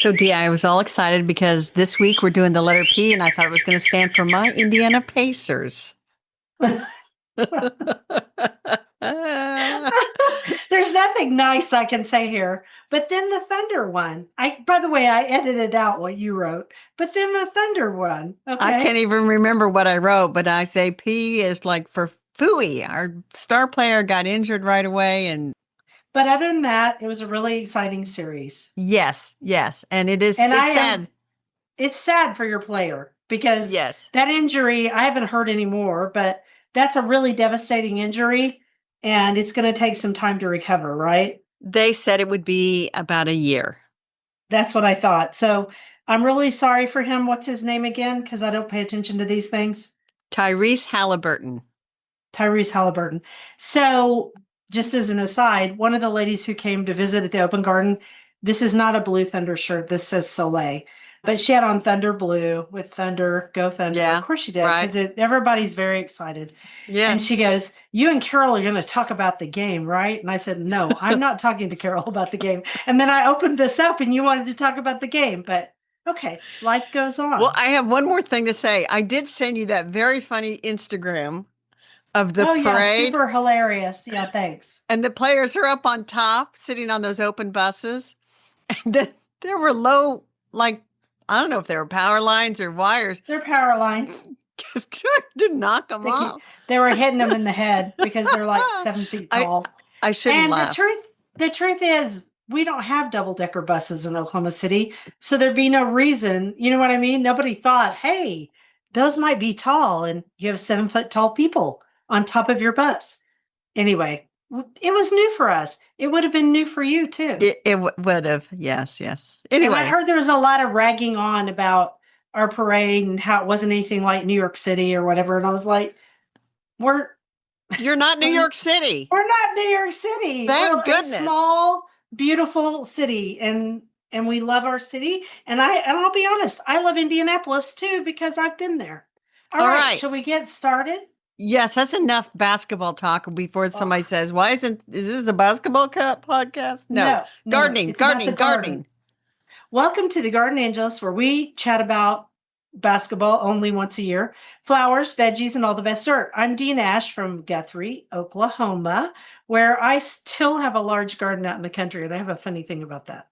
So, Dee, I was all excited because this week we're doing the letter P, and I thought it was going to stand for my Indiana Pacers. There's nothing nice I can say here. But then the Thunder one. By the way, I edited out what you wrote. But then the Thunder one. I Okay. can't even remember what I wrote, but I say P is like for Fooey. Our star player got injured right away, and But other than that, it was a really exciting series. yes, and it's sad. It's sad for your player because Yes. that injury, I haven't heard anymore, but that's a really devastating injury and it's going to take some time to recover, right? They said it would be about a year. That's what I thought. So I'm really sorry for him. What's his name again? Because I don't pay attention to these things. Tyrese Halliburton. Tyrese Halliburton. So just as an aside, one of the ladies who came to visit at the Open Garden, this is not a Blue Thunder shirt. This says Soleil. But she had on Thunder Blue with Thunder, Go Thunder. Yeah, of course she did, right. because everybody's very excited. Yeah. And she goes, you and Carol are going to talk about the game, right? And I said, no, I'm not talking to Carol about the game. And then I opened this up and you wanted to talk about the game. But okay, life goes on. Well, I have one more thing to say. I did send you that very funny Instagram of the parade. Yeah, super hilarious. Yeah, thanks. And the players are up on top, sitting on those open buses. And then there were low, like, I don't know if they were power lines or wires. They're power lines. Trying to knock them off. They were hitting them in the head because they're like 7 feet tall. I shouldn't laugh. And the truth is, we don't have double-decker buses in Oklahoma City, so there'd be no reason. You know what I mean? Nobody thought, hey, those might be tall, and you have 7-foot tall people on top of your bus. Anyway, it was new for us. It would have been new for you, too. It would have. Yes. Anyway. And I heard there was a lot of ragging on about our parade and how it wasn't anything like New York City or whatever. And I was like, you're not New York City. We're not New York City. Thank goodness. A small, beautiful city. And we love our city. And I'll be honest, I love Indianapolis too, because I've been there. All right. Shall we get started? Yes, that's enough basketball talk before somebody says, is this a basketball podcast? No. Gardening. Welcome to the Garden Angelus, where we chat about basketball only once a year, flowers, veggies, and all the best dirt. I'm Dee Nash from Guthrie, Oklahoma, where I still have a large garden out in the country, and I have a funny thing about that.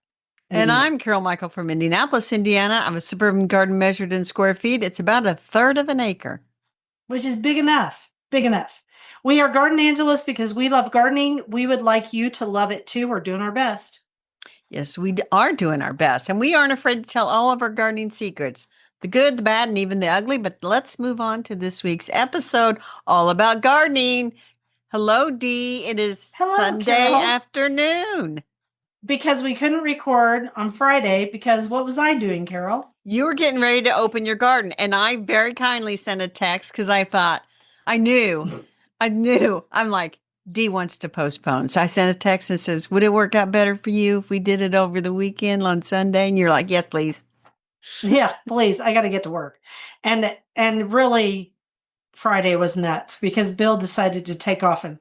And I'm Carol Michael from Indianapolis, Indiana. I have a suburban garden measured in square feet. It's about 1/3 of an acre. Which is big enough. We are Garden Angelus because we love gardening. We would like you to love it too. We're doing our best. Yes, we are doing our best. And we aren't afraid to tell all of our gardening secrets, the good, the bad, and even the ugly. But let's move on to this week's episode, all about gardening. Hello, Dee. It is Sunday Carol. Afternoon. Because we couldn't record on Friday because what was I doing, Carol? You were getting ready to open your garden. And I very kindly sent a text because I thought, I knew. I'm like, Dee wants to postpone. So I sent a text and says, would it work out better for you if we did it over the weekend on Sunday? And you're like, yes, please. Yeah, please. I got to get to work. And really, Friday was nuts because Bill decided to take off and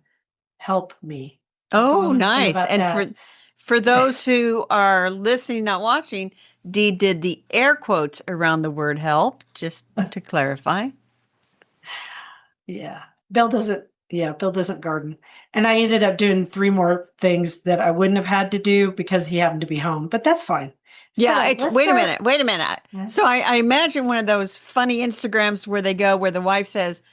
help me. Oh, nice. And for those who are listening, not watching, Dee did the air quotes around the word help, just to clarify. Yeah. Bill doesn't garden. And I ended up doing 3 more things that I wouldn't have had to do because he happened to be home, but that's fine. Yeah. Wait a minute. Yes. So I imagine one of those funny Instagrams where the wife says,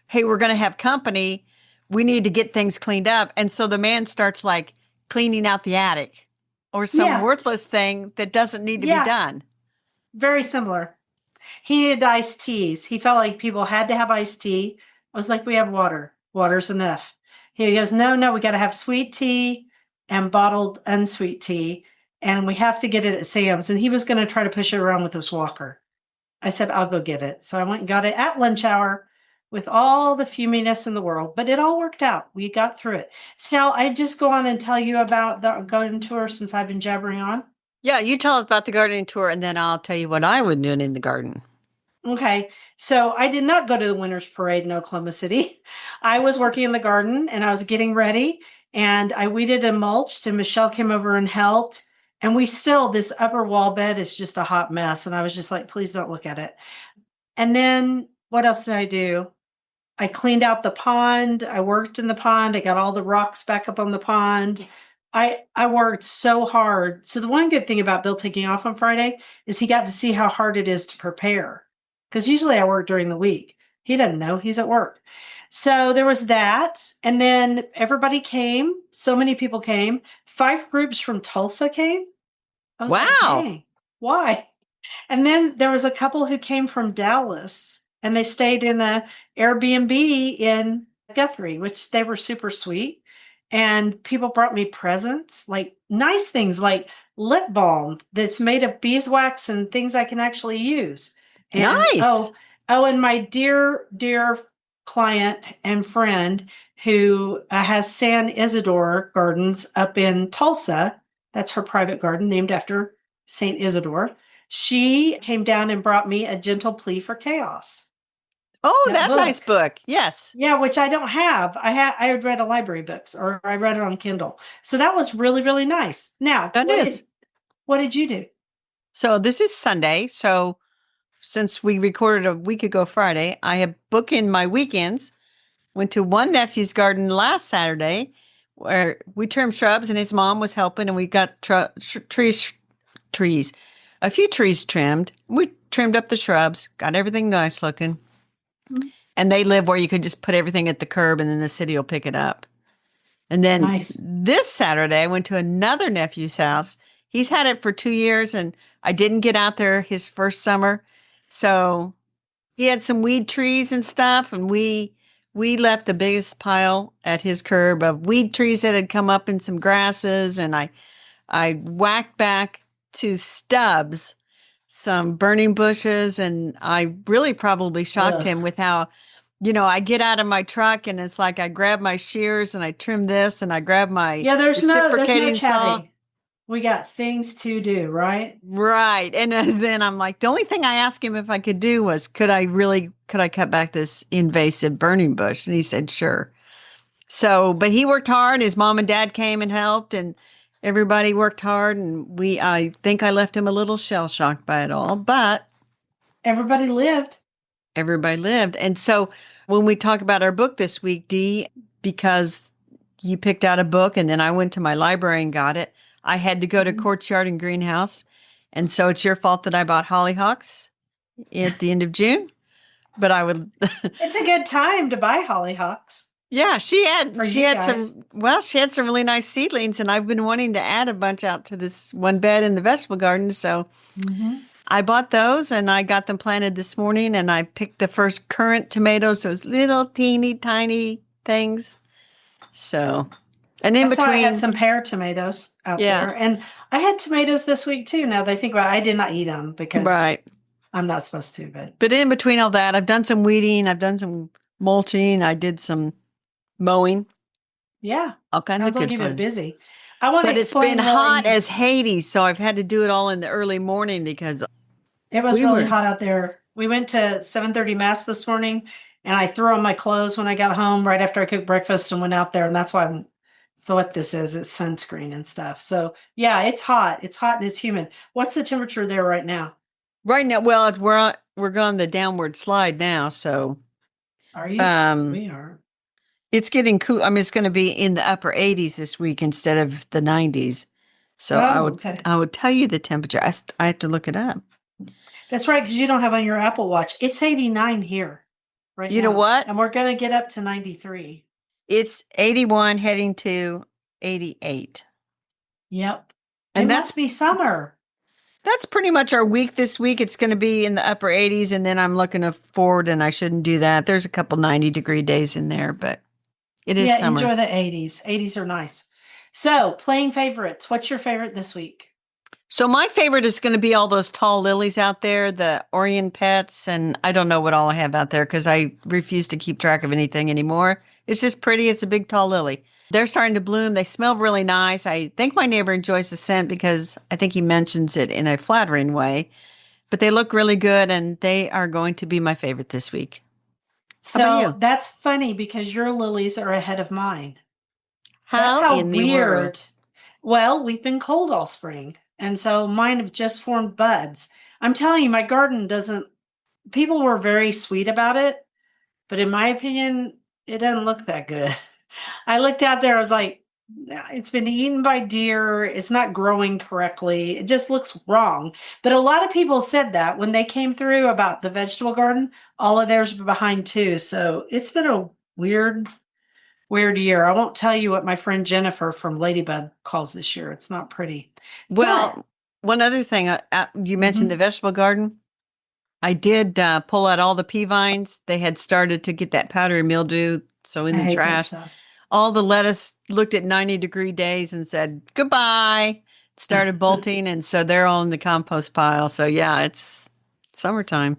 hey, we're going to have company. We need to get things cleaned up. And so the man starts like cleaning out the attic or some worthless thing that doesn't need to be done. Very similar. He needed iced teas. He felt like people had to have iced tea. I was like, we have water. Water's enough. He goes, no, we got to have sweet tea and bottled unsweet tea. And we have to get it at Sam's. And he was going to try to push it around with his walker. I said, I'll go get it. So I went and got it at lunch hour with all the fuminess in the world. But it all worked out. We got through it. So I just go on and tell you about the garden tour since I've been jabbering on. Yeah, you tell us about the gardening tour, and then I'll tell you what I was doing in the garden. Okay, so I did not go to the Winter's Parade in Oklahoma City. I was working in the garden, and I was getting ready, and I weeded and mulched, and Michelle came over and helped, And this upper wall bed is just a hot mess. And I was just like, please don't look at it. And then what else did I do? I cleaned out the pond. I worked in the pond. I got all the rocks back up on the pond. I worked so hard. So the one good thing about Bill taking off on Friday is he got to see how hard it is to prepare. Because usually I work during the week. He doesn't know. He's at work. So there was that. And then everybody came. So many people came. 5 groups from Tulsa came. I was like, Wow. dang, why? And then there was a couple who came from Dallas and they stayed in a Airbnb in Guthrie, which they were super sweet. And people brought me presents, like nice things like lip balm that's made of beeswax and things I can actually use. And Nice. and my dear, dear client and friend who has San Isidore Gardens up in Tulsa. That's her private garden named after Saint Isidore. She came down and brought me A Gentle Plea for Chaos. Oh, That that nice book. book. Yes. Yeah, which I don't have. I had read a library books or I read it on Kindle. So that was really, really nice. Now, That is. what did you do? So this is Sunday. So since we recorded a week ago Friday, I have booked in my weekends. Went to one nephew's garden last Saturday where we trimmed shrubs and his mom was helping and we got trees, a few trees trimmed. We trimmed up the shrubs, got everything nice looking. Mhm. And they live where you could just put everything at the curb and then the city will pick it up. And then Nice. this Saturday, I went to another nephew's house. He's had it for 2 years and I didn't get out there his first summer. So he had some weed trees and stuff. And we left the biggest pile at his curb of weed trees that had come up in some grasses. And I whacked back to stubs some burning bushes. And I really probably shocked him Ugh. with how, I get out of my truck and it's like I grab my shears and I trim this and I grab my Yeah, there's no reciprocating saw. chatting. We got things to do, right? Right. And then I'm like, the only thing I asked him if I could do was, could I cut back this invasive burning bush? And he said, sure. So, but he worked hard. His mom and dad came and helped and everybody worked hard. And I think I left him a little shell shocked by it all, but Everybody lived. everybody lived. And so when we talk about our book this week, Dee, because you picked out a book and then I went to my library and got it, I had to go to Courtyard and Greenhouse. And so it's your fault that I bought hollyhocks at the end of June. But I would, It's a good time to buy hollyhocks. yeah, she For had you guys. she had some really nice seedlings and I've been wanting to add a bunch out to this one bed in the vegetable garden. So I bought those and I got them planted this morning and I picked the first currant tomatoes, those little teeny tiny things. So, and in I saw I had between, some pear tomatoes out yeah, there. And I had tomatoes this week too. Now that I think about it, I did not eat them because right. I'm not supposed to, but But in between all that, I've done some weeding, I've done some mulching, I did some mowing, yeah. all kinds of Sounds like good you've been fun. busy. I want to But it's been explain hot really. as Hades, so I've had to do it all in the early morning because It was we really were hot out there. We went to 7:30 mass this morning and I threw on my clothes when I got home right after I cooked breakfast and went out there. And that's why so what this is, it's sunscreen and stuff. So yeah, it's hot. It's hot and it's humid. What's the temperature there right now? right now. Well, we're going the downward slide now, so Are you? um, We are. it's getting cool. I mean, it's going to be in the upper 80s this week instead of the 90s. So Oh, okay. I would tell you the temperature. I have to look it up. That's right, because you don't have on your Apple Watch. It's 89 here right You know now. what? And we're going to get up to 93. It's 81 heading to 88. Yep. It And must be summer. that's pretty much our week this week. It's going to be in the upper 80s and then I'm looking forward and I shouldn't do that. There's a couple 90-degree days in there, but it is Yeah, summer. enjoy the 80s. 80s are nice. So, playing favorites. What's your favorite this week? So my favorite is going to be all those tall lilies out there, the Orion pets, and I don't know what all I have out there because I refuse to keep track of anything anymore. It's just pretty. It's a big tall lily. They're starting to bloom. They smell really nice. I think my neighbor enjoys the scent because I think he mentions it in a flattering way. But they look really good, and they are going to be my favorite this week. How about So, you? that's funny because your lilies are ahead of mine. That's How how in the world? weird. Well, we've been cold all spring. And so mine have just formed buds. I'm telling you, my garden doesn't, people were very sweet about it, but in my opinion, it doesn't look that good. I looked out there, I was like, it's been eaten by deer. It's not growing correctly. It just looks wrong. But a lot of people said that when they came through about the vegetable garden, all of theirs were behind too. So it's been a weird year. I won't tell you what my friend Jennifer from Ladybug calls this year. It's not pretty. But Well, one other thing, you mentioned the mhm, vegetable garden. I did pull out all the pea vines. They had started to get that powdery mildew, so in I the hate that trash. stuff. All the lettuce looked at 90-degree days and said goodbye, started bolting, and so they're all in the compost pile. So yeah, it's summertime.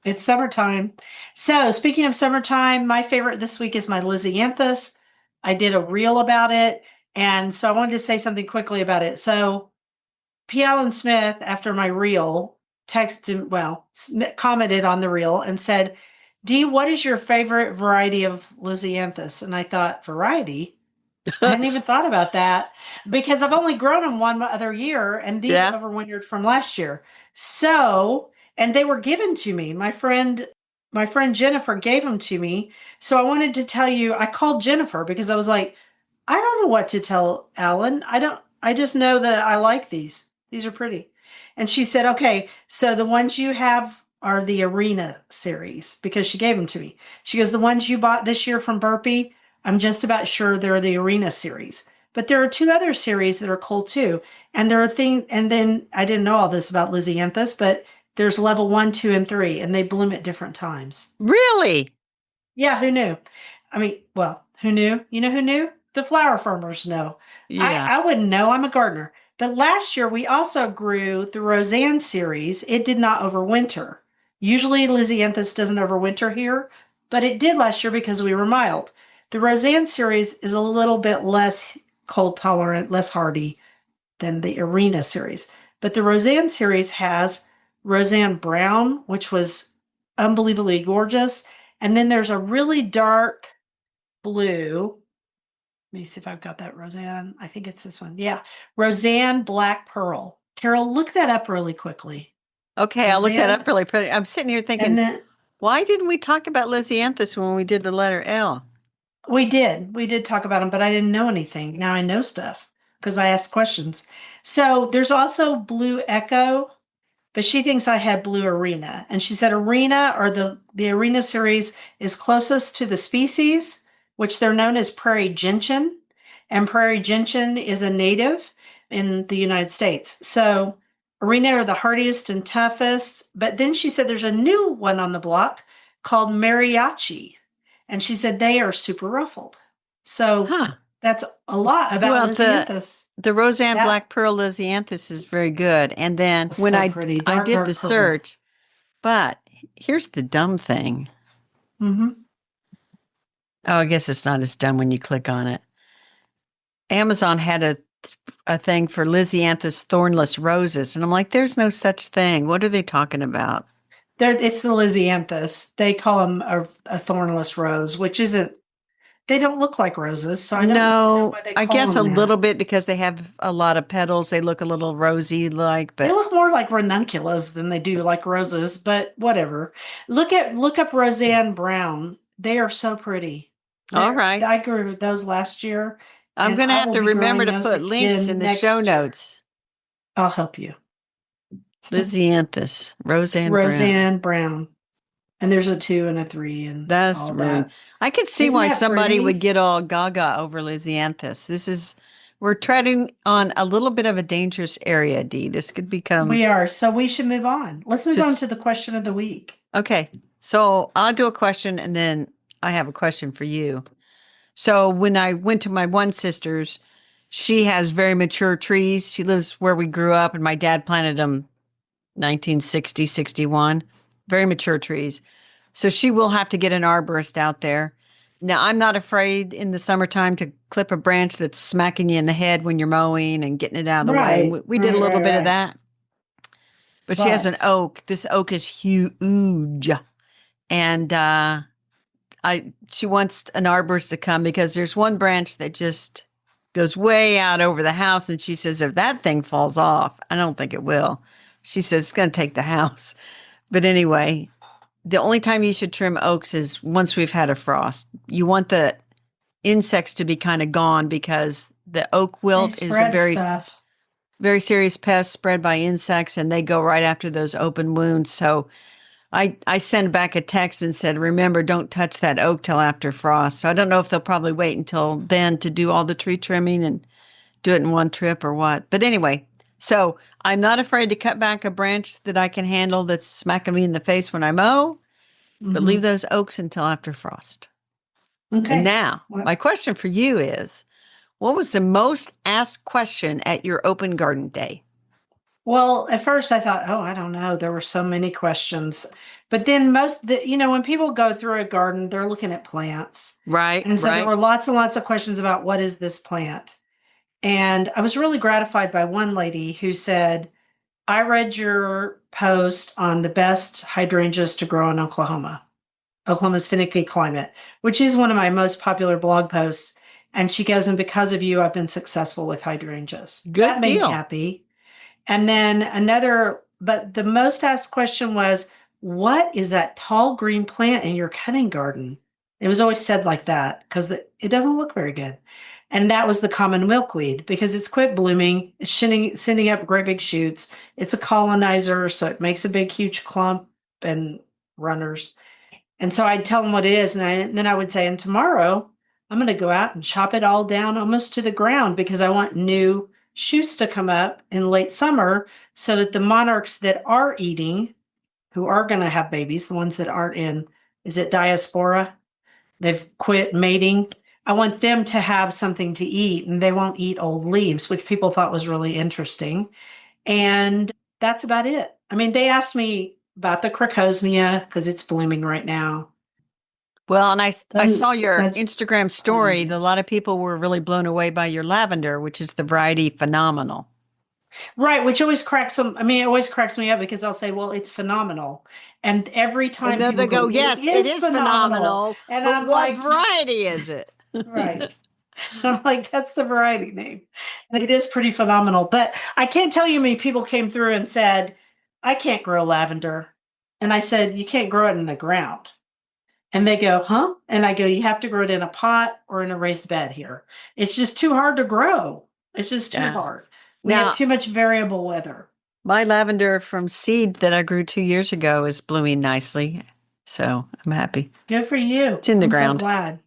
It's summertime. So, speaking of summertime, my favorite this week is my Lysianthus. I did a reel about it. And so I wanted to say something quickly about it. So, P. Allen Smith, after my reel, texted, well, commented on the reel and said, Dee, what is your favorite variety of Lysianthus? And I thought, variety? I hadn't even thought about that because I've only grown them one other year and these Yeah. overwintered from last year. So, and they were given to me. My friend Jennifer gave them to me. So I wanted to tell you, I called Jennifer because I was like, I don't know what to tell Alan. I just know that I like these. These are pretty. And she said, okay, so the ones you have are the Arena series because she gave them to me. She goes, the ones you bought this year from Burpee, I'm just about sure they're the Arena series. But there are two other series that are cool too. And there are things, and then I didn't know all this about Lysianthus, but there's level 1, 2, and 3, and they bloom at different times. Really? Yeah, who knew? I mean, well, who knew? You know who knew? The flower farmers know. I, Yeah. I wouldn't know. I'm a gardener. But last year we also grew the Roseanne series. It did not overwinter. Usually Lysianthus doesn't overwinter here, but it did last year because we were mild. The Roseanne series is a little bit less cold tolerant, less hardy than the Arena series. But the Roseanne series has Roseanne Brown, which was unbelievably gorgeous. And then there's a really dark blue. Let me see if I've got that Roseanne. I think it's this one. Yeah. Roseanne Black Pearl. Carol, look that up really quickly. Okay, I'll look that Roseanne. up really pretty. I'm sitting here And thinking, then why didn't we talk about Lysianthus when we did the letter L? we did. We did talk about them, but I didn't know anything. Now I know stuff because I asked questions. So there's also Blue Echo, but she thinks I had Blue Arena. And she said Arena or the Arena series is closest to the species, which they're known as prairie gentian. And prairie gentian is a native in the United States. So Arena are the hardiest and toughest. But then she said there's a new one on the block called Mariachi. And she said they are super ruffled. So Huh. that's a lot about Well, Lysianthus. the Roseanne That Black Pearl Lysianthus is very good. And then was when so I pretty. I Dark, did the dark purple. search, but here's the dumb thing. Mm-hmm. Oh, I guess it's not as dumb when you click on it. Amazon had a thing for Lysianthus thornless roses, and I'm like, there's no such thing. What are they talking about? It's the Lysianthus. They call them a thornless rose, which isn't, they don't look like roses. So I don't know No, why they I call guess them a little that. bit because they have a lot of petals. They look a little rosy like, They but look more like ranunculus than they do like roses, but whatever. Look up Roseanne Brown. They are so pretty. all right. I grew with those last year, I'm and going to I have will to be remember growing to those put links in again the show next year. notes. I'll help you. Lysianthus, Roseanne Brown. Roseanne Brown. And there's a 2 and a 3 and That's all really, that. I could see Isn't why that somebody would pretty? get all gaga over Lysianthus. We're treading on a little bit of a dangerous area, Dee. This could become We are. So we should move on. Let's move on just, to the question of the week. okay. So I'll do a question and then I have a question for you. So when I went to my one sister's, she has very mature trees. She lives where we grew up, and my dad planted them 1960, 61. Very mature trees. So she will have to get an arborist out there. Now, I'm not afraid in the summertime to clip a branch that's smacking you in the head when you're mowing and getting it out of the way. And Right, we did a right, little right, bit of right. that. But she has an But oak. This oak is huge. And I she wants an arborist to come because there's one branch that just goes way out over the house. And she says, if that thing falls off, I don't think it will. She says, it's going to take the house. But anyway, the only time you should trim oaks is once we've had a frost. You want the insects to be kind of gone because the oak They wilt is a spread stuff. very serious pest spread by insects, and they go right after those open wounds. So I sent back a text and said, remember, don't touch that oak till after frost. So I don't know if they'll probably wait until then to do all the tree trimming and do it in one trip or what. But anyway, so I'm not afraid to cut back a branch that I can handle that's smacking me in the face when I mow, but leave those oaks until after frost. And Okay. now, my question for you is, what was the most asked question at your open garden day? Well, at first I thought, oh, I don't know. There were so many questions. But then when people go through a garden, they're looking at plants. Right, And so there right. were lots and lots of questions about what is this plant? And I was really gratified by one lady who said, I read your post on the best hydrangeas to grow in Oklahoma's finicky climate, which is one of my most popular blog posts. And she goes, and because of you, I've been successful with hydrangeas. Good That made me deal. happy. And then but the most asked question was, what is that tall green plant in your cutting garden? It was always said like that because it doesn't look very good. And that was the common milkweed because it's quit blooming, it's sending up great big shoots. It's a colonizer, so it makes a big, huge clump and runners. And so I'd tell them what it is. And then I would say, and tomorrow I'm going to go out and chop it all down almost to the ground because I want new shoots to come up in late summer so that the monarchs that are eating, who are going to have babies, the ones that aren't in, is it diaspora? They've quit mating. I want them to have something to eat and they won't eat old leaves, which people thought was really interesting. And that's about it. I mean, they asked me about the crocosmia because it's blooming right now. Well, and I saw your That's Instagram story. A oranges. lot of people were really blown away by your lavender, which is the variety phenomenal. Right, which always cracks them. I mean, it always cracks me up because I'll say, well, it's phenomenal. And every And time then people they go, go, it yes, it is is phenomenal. phenomenal, And but I'm what like, variety is it? right. So I'm like, that's the variety name. And it is pretty phenomenal. But I can't tell you how many people came through and said, I can't grow lavender. And I said, you can't grow it in the ground. And they go, huh? And I go, you have to grow it in a pot or in a raised bed here. It's just too hard to grow. It's just too Yeah. hard. We have Now, too much variable weather. my lavender from seed that I grew 2 years ago is blooming nicely. So I'm happy. Good for you. It's in the I'm so ground. glad.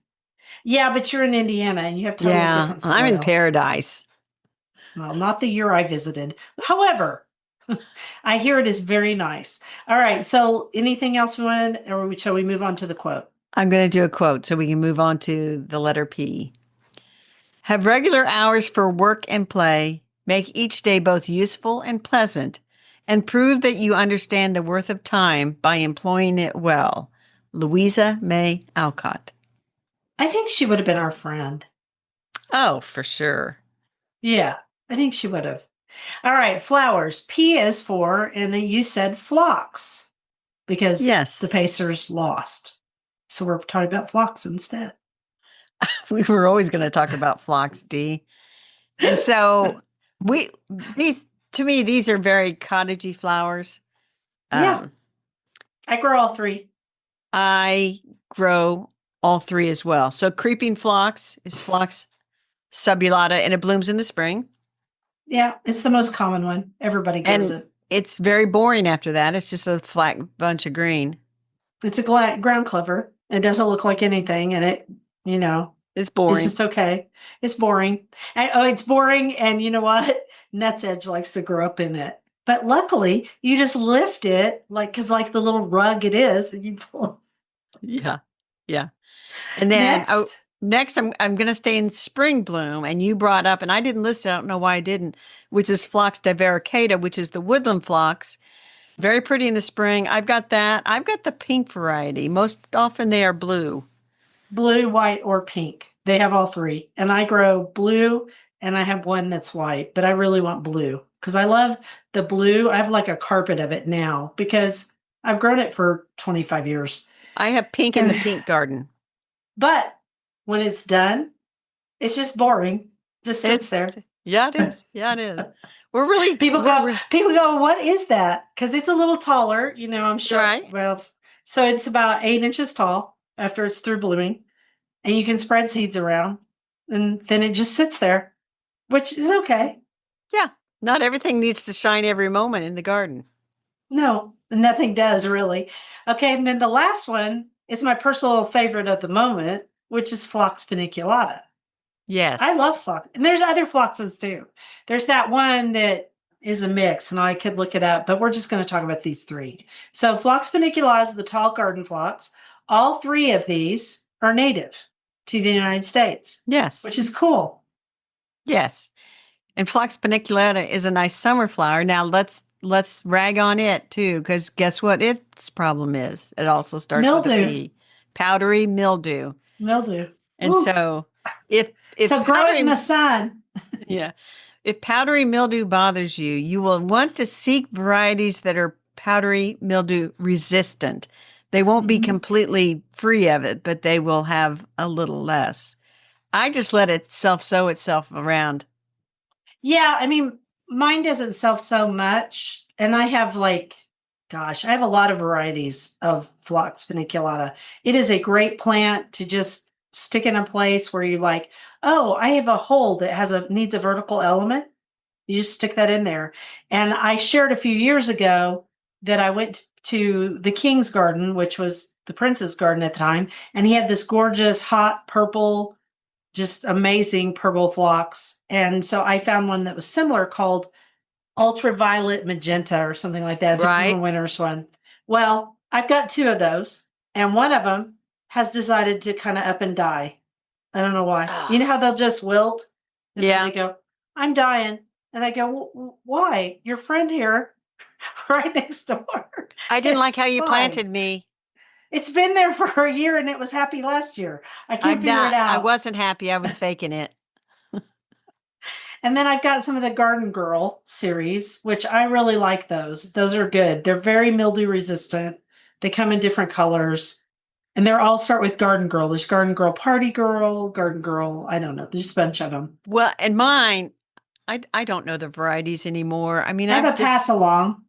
Yeah, but you're in Indiana and you have totally Yeah, different I'm in soil. paradise. Well, not the year I visited. However, I hear it is very nice. All right. So anything else we wanted, or shall we move on to the quote? I'm going to do a quote so we can move on to the letter P. Have regular hours for work and play. Make each day both useful and pleasant, and prove that you understand the worth of time by employing it well. Louisa May Alcott. I think she would have been our friend. Oh, for sure. Yeah, I think she would have. All right, flowers. P is for, and then you said Phlox because the Yes, Pacers lost. So we're talking about Phlox instead. we were always going to talk about Phlox D. And so these, to me, these are very cottagey flowers. Yeah, Um, I grow all three. I grow all three as well. So creeping phlox is Phlox subulata, and it blooms in the spring. Yeah, it's the most common one. Everybody grows And it. it's very boring after that. It's just a flat bunch of green. It's a ground clover. It doesn't look like anything, and you know, It's it's boring. just okay. It's boring. It's boring, and you know what? Nuts Edge likes to grow up in it. But luckily, you just lift it, because like the little rug it is, and you pull. Yeah. Yeah. And then Next, next I'm gonna stay in spring bloom. And you brought up, and I didn't list it, I don't know why I didn't, which is Phlox divaricata, which is the woodland phlox. Very pretty in the spring. I've got that. I've got the pink variety. Most often they are blue. blue, white, or pink. They have all three, and I grow blue, and I have one that's white, but I really want blue because I love the blue. I have like a carpet of it now because I've grown it for 25 years. I have pink in the pink garden. But when it's done, it's just boring. Just sits It's there. yeah, it is. Yeah, it is. We're really People we're go, re- people go, what is that? Because it's a little taller, I'm sure. right. Well, so it's about 8 inches tall after it's through blooming, and you can spread seeds around, and then it just sits there, which is okay. Yeah. Not everything needs to shine every moment in the garden. No, nothing does really. Okay, and then the last one is my personal favorite of the moment, which is Phlox paniculata. I Yes. love phlox, and there's other phloxes too. There's that one that is a mix, and I could look it up, but we're just going to talk about these three. So, Phlox paniculata is the tall garden phlox. All three of these are native to the United States, Yes. which is cool. Yes. And Phlox paniculata is a nice summer flower. Now let's rag on it too, because guess what its problem is? It also starts with a Mildew, P. Powdery mildew. mildew. And Ooh. so if So grow it in the powdery sun. yeah, if powdery mildew bothers you, you will want to seek varieties that are powdery mildew resistant. They won't be Mhm. completely free of it, but they will have a little less. I just let it self sow itself around. Yeah, I mean, mine doesn't sell so much, and I have I have a lot of varieties of Phlox paniculata. It is a great plant to just stick in a place where you like, oh, I have a hole that has a needs a vertical element. You just stick that in there. And I shared a few years ago that I went to the King's Garden, which was the Prince's garden at the time, and he had this gorgeous hot purple, just amazing purple phlox. And so I found one that was similar called ultraviolet magenta or something like that. It's a Right? winter's one. Well, I've got two of those, and one of them has decided to kind of up and die. I don't know why. You know Ah, how they'll just wilt and then they yeah. go, I'm dying. And I go, why? Your friend here, right next door, I didn't like is how you fine. planted me. It's been there for a year and it was happy last year. I can't I'm figure it not. I out. wasn't happy. I was faking it. And then I've got some of the Garden Girl series, which I really like those. Those are good. They're very mildew resistant. They come in different colors. And they're all start with Garden Girl. There's Garden Girl Party Girl, Garden Girl, I don't know. There's a bunch of them. Well, and mine, I don't know the varieties anymore. I mean, I have I've a pass just along.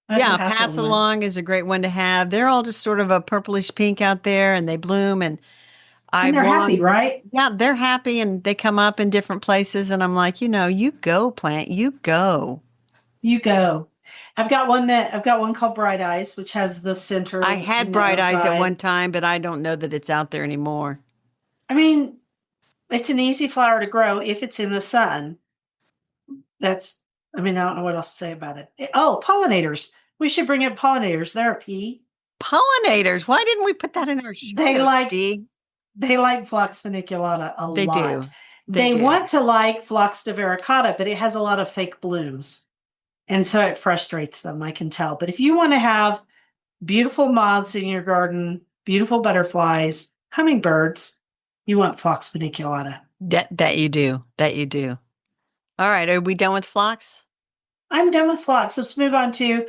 I have a yeah, pass pass along one. along is a great one to have. They're all just sort of a purplish pink out there, and they bloom. And I And they're happy, want, right? yeah, they're happy, and they come up in different places. And I'm like, you go, plant, you go. You go. I've got one called Bright Eyes, which has the I center, had bright eyes at one guide. time, but I don't know that it's out there anymore. I mean, it's an easy flower to grow if it's in the sun. That's, I mean, I don't know what else to say about it. Oh, pollinators. We should bring in pollinators. They're a P. Pollinators. Why didn't we put that in our show They notes, like Dee? they like Phlox paniculata a They lot. do. They They do. want to like Phlox divaricata, but it has a lot of fake blooms. And so it frustrates them, I can tell. But if you want to have beautiful moths in your garden, beautiful butterflies, hummingbirds, you want Phlox paniculata. That you do. That you do. All right. Are we done with phlox? I'm done with phlox. Let's move on to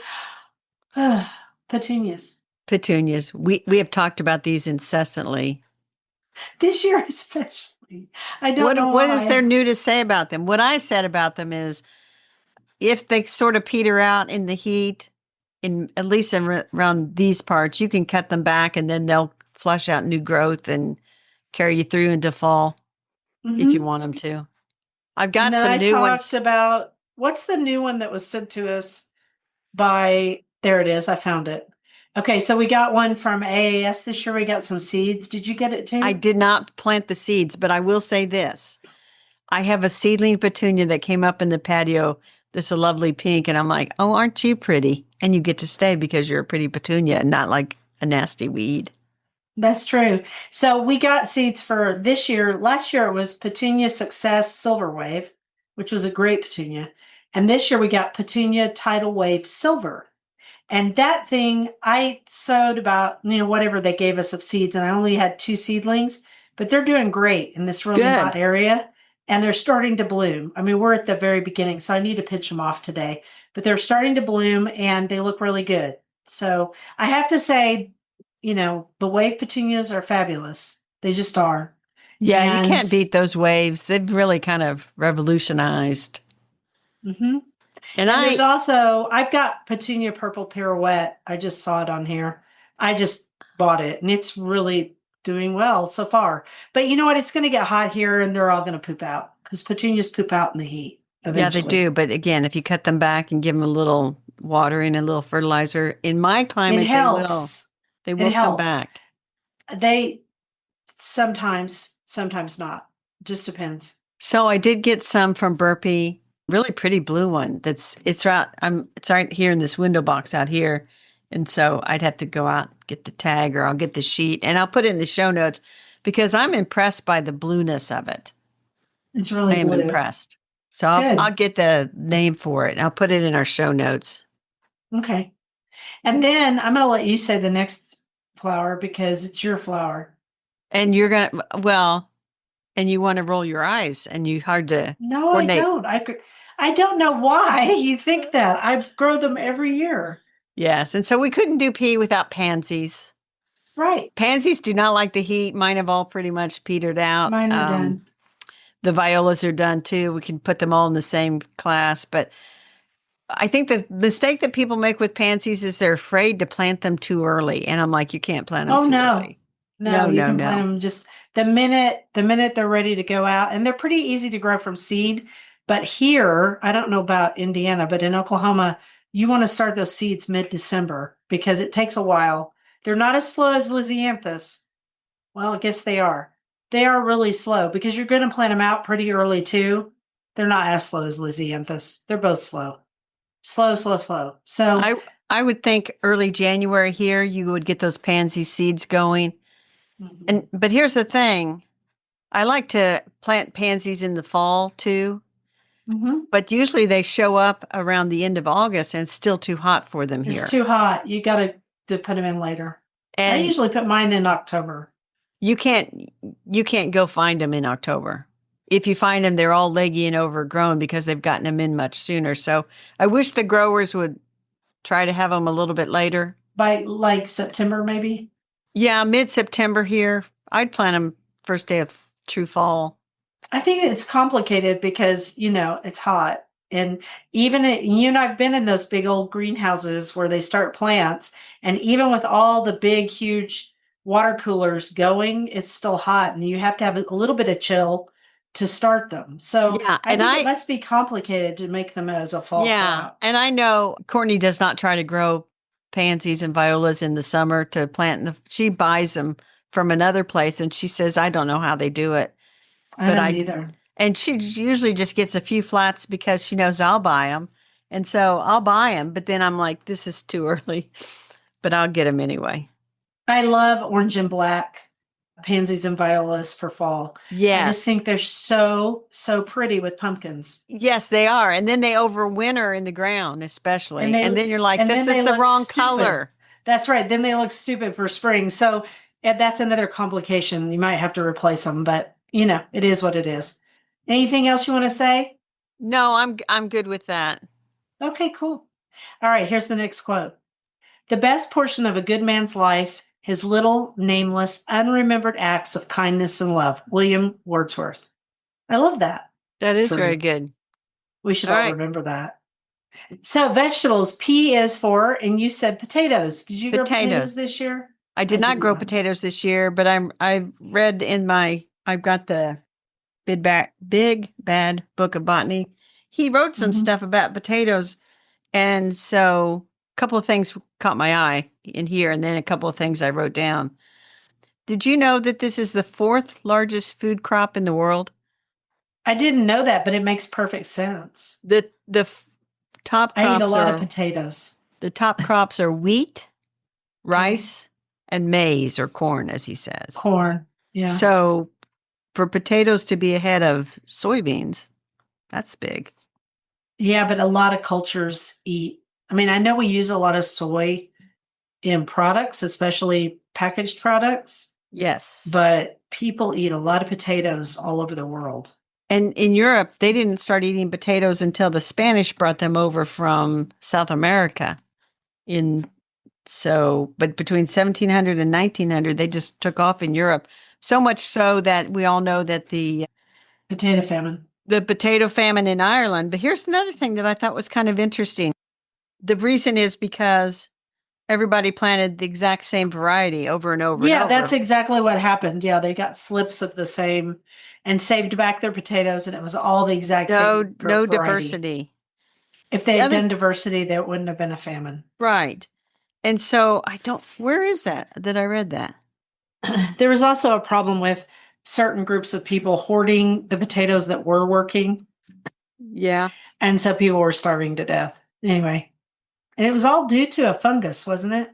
petunias. Petunias. We have talked about these incessantly. This year especially. I don't know What is there why. new to say about them? What I said about them is if they sort of peter out in the heat, in at least around these parts, you can cut them back and then they'll flush out new growth and carry you through into fall if you Hmm. want them to. I've And got then some I new talked ones. about what's the new one that was sent to us by, there it is. I found it. Okay, so we got one from AAS this year. We got some seeds. Did you get it I too? did not plant the seeds, but I will say this. I have a seedling petunia that came up in the patio that's a lovely pink. And I'm like, oh, aren't you pretty? And you get to stay because you're a pretty petunia and not like a nasty weed. That's true. So we got seeds for this year. Last year it was Petunia Success Silver Wave, which was a great petunia. And this year we got Petunia Tidal Wave Silver. And that thing I sowed about, whatever they gave us of seeds, and I only had two seedlings, but they're doing great in this really hot Good. area. And they're starting to bloom. I mean, we're at the very beginning, so I need to pinch them off today. But they're starting to bloom and they look really good. So I have to say, the wave petunias are fabulous. They just are. Yeah, you And can't beat those waves. They've really kind of revolutionized. mhm. And And there's I, also, I've got Petunia Purple Pirouette. I just saw it on here. I just bought it and it's really doing well so far. But you know what? It's going to get hot here and they're all going to poop out because petunias poop out in the heat yeah, they eventually. do. But again, if you cut them back and give them a little watering and a little fertilizer, in my It climate, they will. helps. They It will come helps. back. They sometimes not. Just depends. So I did get some from Burpee, really pretty blue one. It's right here in this window box out here. And so I'd have to go out, get the tag, or I'll get the sheet and I'll put it in the show notes because I'm impressed by the blueness of it. It's I really am blue. impressed. So I'll Good. get the name for it and I'll put it in our show notes. Okay. And then I'm going to let you say the next flower because it's your flower. And you're going to, well, and you want to roll your eyes and you hard to No, I coordinate. don't. I don't know why you think that. I grow them every year. Yes. And so we couldn't do pea without pansies. Right. Pansies do not like the heat. Mine have all pretty much petered out. Mine are done. The violas are done too. We can put them all in the same class. But I think the mistake that people make with pansies is they're afraid to plant them too early. And I'm like, you can't plant them Oh too no. early. No, No, you no, can plant no. them just the minute they're ready to go out. And they're pretty easy to grow from seed. But here, I don't know about Indiana, but in Oklahoma, you want to start those seeds mid-December because it takes a while. They're not as slow as Lysianthus. Well, I guess they are. They are really slow because you're going to plant them out pretty early too. They're not as slow as Lysianthus. They're both slow. Slow, slow, slow. So, I I would think early January here you would get those pansy seeds going. mhm. And but here's the thing. I like to plant pansies in the fall too, Mhm. but usually they show up around the end of August and it's still too hot for them It's here. too hot. You got to put them in later. I And usually put mine in October. you can't you can't go find them in October. If you find them, they're all leggy and overgrown because they've gotten them in much sooner. So I wish the growers would try to have them a little bit later. By like September, maybe. Yeah, mid-September here. I'd plant them first day of true fall. I think it's complicated because, it's hot. And you and I've been in those big old greenhouses where they start plants. And even with all the big, huge water coolers going, it's still hot. And you have to have a little bit of chill to start them. So Yeah, I think it must be complicated to make them as a fall crop. and I know Courtney does not try to grow pansies and violas in the summer to plant in she buys them from another place and she says I don't know how they do it. I But don't either. and she usually just gets a few flats because she knows I'll buy them. And so I'll buy them, but then I'm like, this is too early, but I'll get them anyway. I love orange and black pansies and violas for fall. I just Yes. think they're so, so pretty with pumpkins. Yes, they are. And then they overwinter in the ground, And especially. And they then you're like, and this then is they the look wrong stupid. color. That's right. Then they look stupid for spring. So that's another complication. You might have to replace them, but it is what it is. Anything else you want to say? No, I'm good with that. Okay, cool. All right, here's the next quote. The best portion of a good man's life, his little, nameless, unremembered acts of kindness and love. William Wordsworth. I love that. That It's is very true. good. We should All all right. remember that. So vegetables, P is for, and you said potatoes. Did you grow Potatoes. potatoes this year? I I did not did grow not. potatoes this year, but I've read I've got the big bad book of botany. He wrote some Mhm. stuff about potatoes. And so a couple of things caught my eye in here, and then a couple of things I wrote down. Did you know that this is the fourth largest food crop in the world? I didn't know that, but it makes perfect sense. The top I eat a crops lot of are potatoes. wheat, Okay. rice, and maize or corn, as he says. Corn. Yeah. So for potatoes to be ahead of soybeans, that's big. Yeah, but a lot of cultures eat. I mean, I know we use a lot of soy in products, especially packaged products, Yes. but people eat a lot of potatoes all over the world. And in Europe, they didn't start eating potatoes until the Spanish brought them over from South America in So, but between 1700 and 1900, they just took off in Europe. So much so that we all know that Potato famine. the potato famine in Ireland. But here's another thing that I thought was kind of interesting. The reason is because everybody planted the exact same variety over and over and Yeah, over. that's exactly what happened. Yeah, they got slips of the same and saved back their potatoes, and it was all the exact same No variety. diversity. If they The had other done diversity, there wouldn't have been a famine. right. And so where is that I read that? There was also a problem with certain groups of people hoarding the potatoes that were working. Yeah. And so people were starving to death. Anyway, and it was all due to a fungus, wasn't it?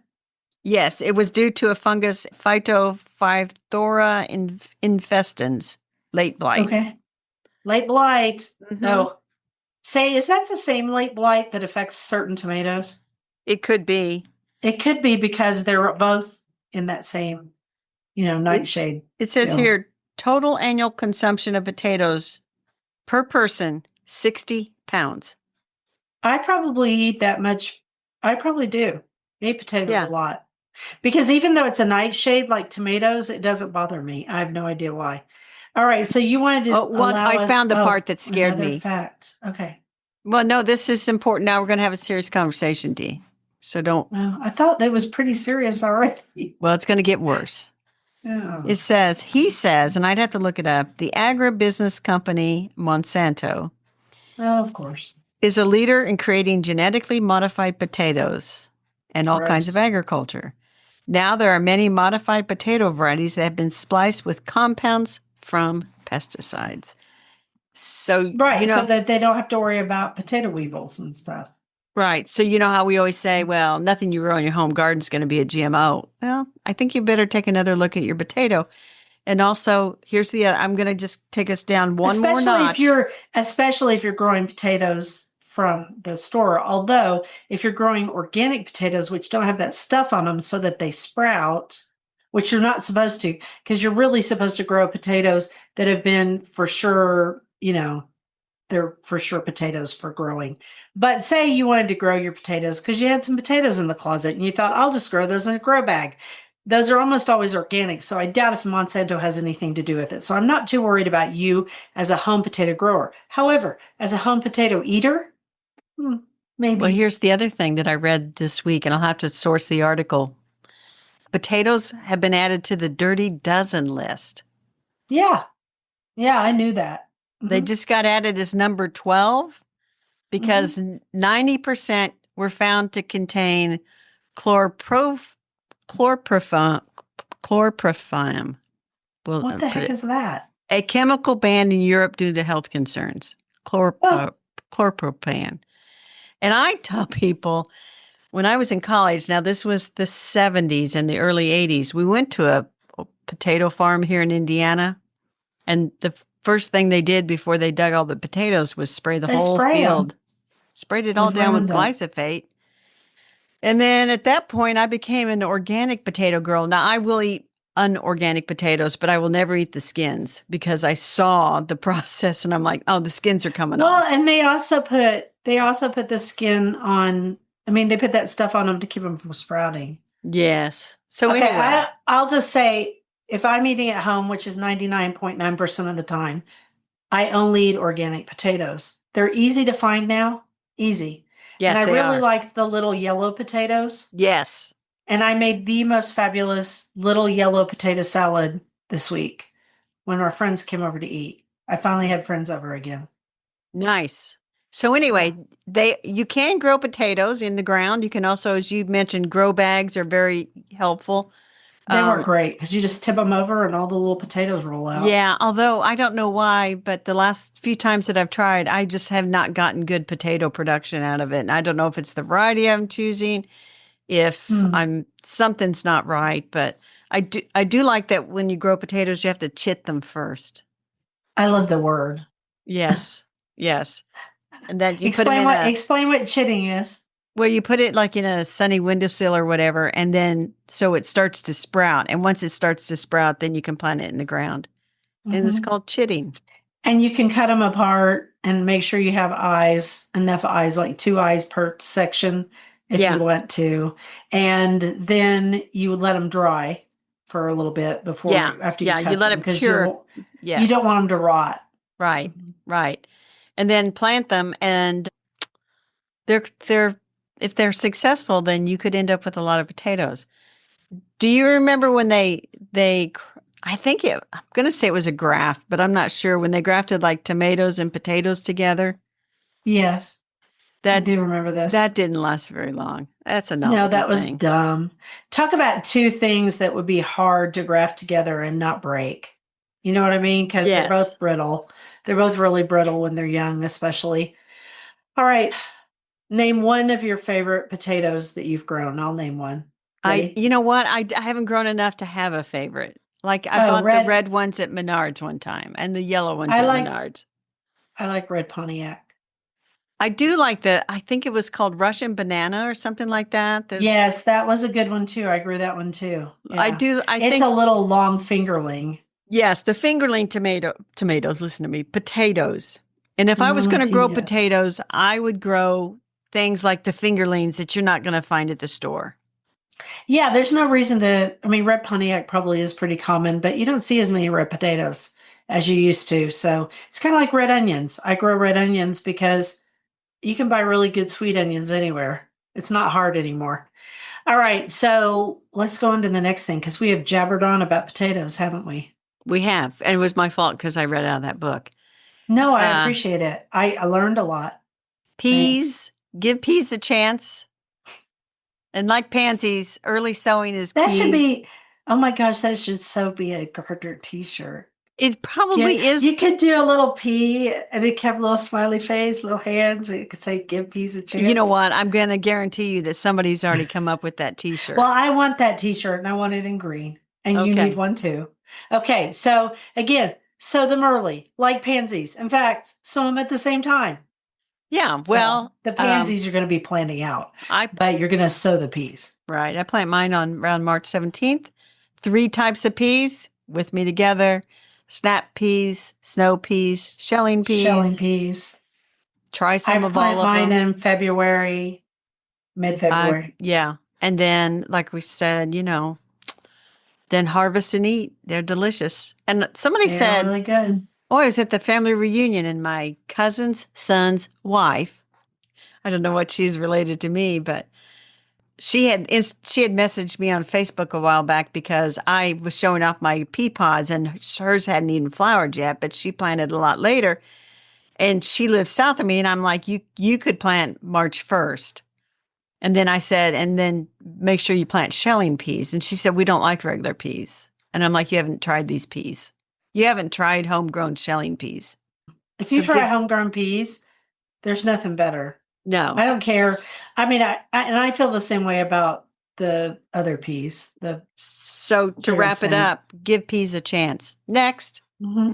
Yes, it was due to a fungus, Phytophthora infestans, late blight. Okay. Late blight. Mhm. Oh, say, is that the same late blight that affects certain tomatoes? It could be. It could be because they're both in that same, nightshade. It says deal. here total annual consumption of potatoes per person, 60 pounds. I probably eat that much. I probably do. I eat potatoes Yeah. a lot. Because even though it's a nightshade like tomatoes, it doesn't bother me. I have no idea why. All right. So you wanted to allow I us. found the part that scared another me. fact. Okay. Well, no, this is important. Now we're going to have a serious conversation, Dee. So don't. Well, I thought that was pretty serious already. Well, it's going to get worse. Oh. He says, and I'd have to look it up, the agribusiness company Monsanto Oh, of course. is a leader in creating genetically modified potatoes and all kinds of Gross. agriculture. Now there are many modified potato varieties that have been spliced with compounds from pesticides. So, Right. So that they don't have to worry about potato weevils and stuff. right. So, you know how we always say, well, nothing you grow in your home garden is going to be a GMO. Well, I think you better take another look at your potato. And also, here's I'm going to just take us down one more notch. Especially if you're growing potatoes from the store. Although, if you're growing organic potatoes, which don't have that stuff on them so that they sprout, which you're not supposed to, because you're really supposed to grow potatoes that have been for sure, they're for sure potatoes for growing. But say you wanted to grow your potatoes because you had some potatoes in the closet and you thought, I'll just grow those in a grow bag. Those are almost always organic, so I doubt if Monsanto has anything to do with it. So I'm not too worried about you as a home potato grower. However, as a home potato eater, maybe. Well, here's the other thing that I read this week, and I'll have to source the article. Potatoes have been added to the Dirty Dozen list. Yeah. Yeah, I knew that. They just got added as number 12 because 90% were found to contain chlorpropam. Well, What the heck is that? a chemical banned in Europe due to health concerns. Chlorpropam. And I tell people, when I was in college, now this was the 70s and the early 80s, we went to a potato farm here in Indiana. And the first thing they did before they dug all the potatoes was spray the whole field. Sprayed it all down with glyphosate. And then at that point, I became an organic potato girl. Now, I will eat unorganic potatoes, but I will never eat the skins because I saw the process and I'm like, oh, the skins are coming off. Well, and they also put the skin on. I mean, they put that stuff on them to keep them from sprouting. Yes. So okay, anyway. I'll just say, if I'm eating at home, which is 99.9% of the time, I only eat organic potatoes. They're easy to find now. Easy. Yes, and I really like the little yellow potatoes. Yes. And I made the most fabulous little yellow potato salad this week when our friends came over to eat. I finally had friends over again. Nice. So anyway, you can grow potatoes in the ground. You can also, as you mentioned, grow bags are very helpful. They weren't great because you just tip them over and all the little potatoes roll out. Yeah, although I don't know why, but the last few times that I've tried, I just have not gotten good potato production out of it. And I don't know if it's the variety I'm choosing, if something's not right, but I do like that when you grow potatoes, you have to chit them first. I love the word. Yes, yes. And then you explain what chitting is. Well, you put it like in a sunny windowsill or whatever, and then so it starts to sprout. And once it starts to sprout, then you can plant it in the ground. And it's called chitting. And you can cut them apart and make sure you have enough eyes, like 2 eyes per section, if you Yeah. want to. And then you would let them dry for a little bit before, Yeah. after you Yeah. You cut let them, it because cure. you don't Yes. want them to rot. Right. Mhm. Right. And then plant them, and they're if they're successful, then you could end up with a lot of potatoes. Do you remember when I think I'm going to say it was a graft, but I'm not sure, when they grafted like tomatoes and potatoes together? Yes, I That do remember this. that didn't last very long. That's a No, novelty that was thing. dumb. Talk about two things that would be hard to graft together and not break. You know what I mean? Because they're Yes. both brittle. They're both really brittle when they're young, especially. All right. Name one of your favorite potatoes that you've grown. I'll name one. Ready? You know what? I haven't grown enough to have a favorite. Like I Oh, bought the red. red ones at Menards one time and the yellow ones I at like Menards. I like red Pontiac. I do like I think it was called Russian banana or something like that. Yes, that was a good one too. I grew that one too. Yeah. I It's a think, little long fingerling. yes, the fingerling tomatoes, listen to me, potatoes. And if I was going to grow Yeah. potatoes, I would grow things like the fingerlings that you're not going to find at the store. Yeah, there's no reason to. I mean, red Pontiac probably is pretty common, but you don't see as many red potatoes as you used to. So it's kind of like red onions. I grow red onions because you can buy really good sweet onions anywhere. It's not hard anymore. All right, so let's go on to the next thing because we have jabbered on about potatoes, haven't we? We have, and it was my fault because I read out of that book. No, I Uh, appreciate it. I learned a lot. Thanks. Peas, give peas a chance. And like pansies, early sowing is That should key. be, oh my gosh, that should so be a Gardner t-shirt. It Yeah, probably you is. could do a little pea and it kept a little smiley face, little hands. And it could say, give peas a You know chance. what? I'm going to guarantee you that somebody's already come up with that Well, t-shirt. I want that t-shirt and I want it in green. And you need Okay. one too. Okay, so again, sow them early, like pansies. In fact, sow them at the same time. Yeah. Well, Well, the pansies are going to be planting out, I but you're going to sow the peas. right. I plant mine on around March 17th. Three types of peas with me together: snap peas, snow peas, shelling Shelling peas. peas. Try I some of all plant of mine them. in February, mid-February. Yeah. And then, like we said, then harvest and eat. They're delicious. And somebody They are said, really good. oh, I was at the family reunion and my cousin's son's wife, I don't know what she's related to me, but she had messaged me on Facebook a while back because I was showing off my pea pods and hers hadn't even flowered yet, but she planted a lot later. And she lives south of me, and I'm like, you could plant March 1st. And then I said, and then make sure you plant shelling peas. And she said, we don't like regular peas. And I'm like, you haven't tried these peas. You haven't tried homegrown shelling peas. If you So try give homegrown peas, there's nothing better. no. I don't care. I mean, and I feel the same way about the other peas, the So to carrot wrap it stem. up, give peas a chance. Next, Hmm.